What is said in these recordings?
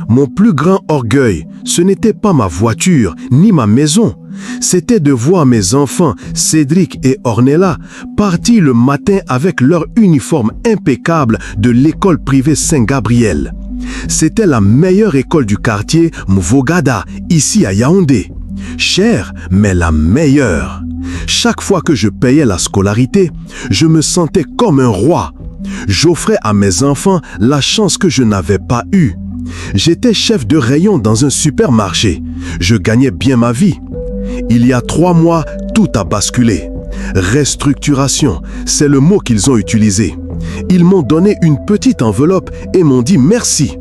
Mon plus grand orgueil, ce n'était pas ma voiture ni ma maison. C'était de voir mes enfants, Cédric et Ornella, partir le matin avec leur uniforme impeccable de l'école privée Saint-Gabriel. C'était la meilleure école du quartier Mvogada, ici à Yaoundé. Chère, mais la meilleure. Chaque fois que je payais la scolarité, je me sentais comme un roi. J'offrais à mes enfants la chance que je n'avais pas eue. J'étais chef de rayon dans un supermarché. Je gagnais bien ma vie. Il y a 3 mois, tout a basculé. Restructuration, c'est le mot qu'ils ont utilisé. Ils m'ont donné une petite enveloppe et m'ont dit merci.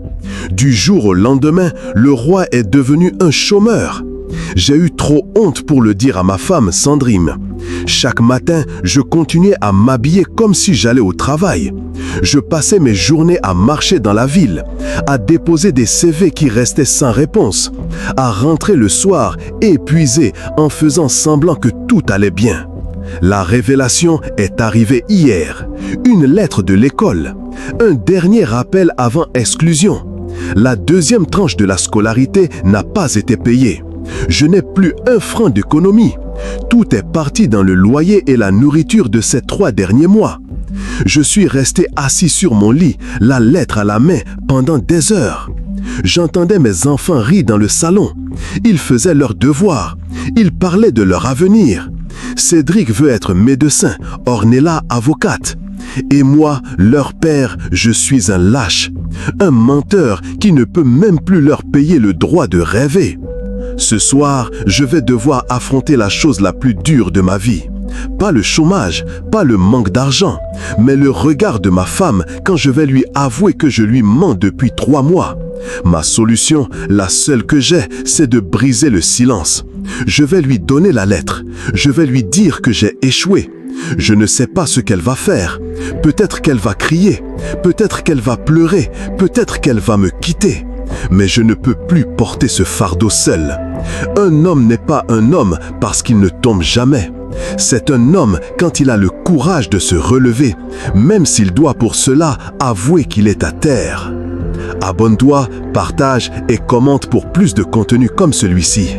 Du jour au lendemain, le roi est devenu un chômeur. J'ai eu trop honte pour le dire à ma femme Sandrine. Chaque matin, je continuais à m'habiller comme si j'allais au travail. Je passais mes journées à marcher dans la ville, à déposer des CV qui restaient sans réponse, à rentrer le soir épuisé en faisant semblant que tout allait bien. La révélation est arrivée hier. Une lettre de l'école. Un dernier rappel avant exclusion. La deuxième tranche de la scolarité n'a pas été payée. Je n'ai plus 1 franc d'économie. Tout est parti dans le loyer et la nourriture de ces 3 derniers mois. Je suis resté assis sur mon lit, la lettre à la main, pendant des heures. J'entendais mes enfants rire dans le salon. Ils faisaient leurs devoirs. Ils parlaient de leur avenir. Cédric veut être médecin, Ornella avocate. Et moi, leur père, je suis un lâche, un menteur qui ne peut même plus leur payer le droit de rêver. Ce soir, je vais devoir affronter la chose la plus dure de ma vie. Pas le chômage, pas le manque d'argent, mais le regard de ma femme quand je vais lui avouer que je lui mens depuis 3 mois. Ma solution, la seule que j'ai, c'est de briser le silence. Je vais lui donner la lettre. Je vais lui dire que j'ai échoué. Je ne sais pas ce qu'elle va faire. Peut-être qu'elle va crier. Peut-être qu'elle va pleurer. Peut-être qu'elle va me quitter. Mais je ne peux plus porter ce fardeau seul. Un homme n'est pas un homme parce qu'il ne tombe jamais. C'est un homme quand il a le courage de se relever, même s'il doit pour cela avouer qu'il est à terre. Abonne-toi, partage et commente pour plus de contenu comme celui-ci.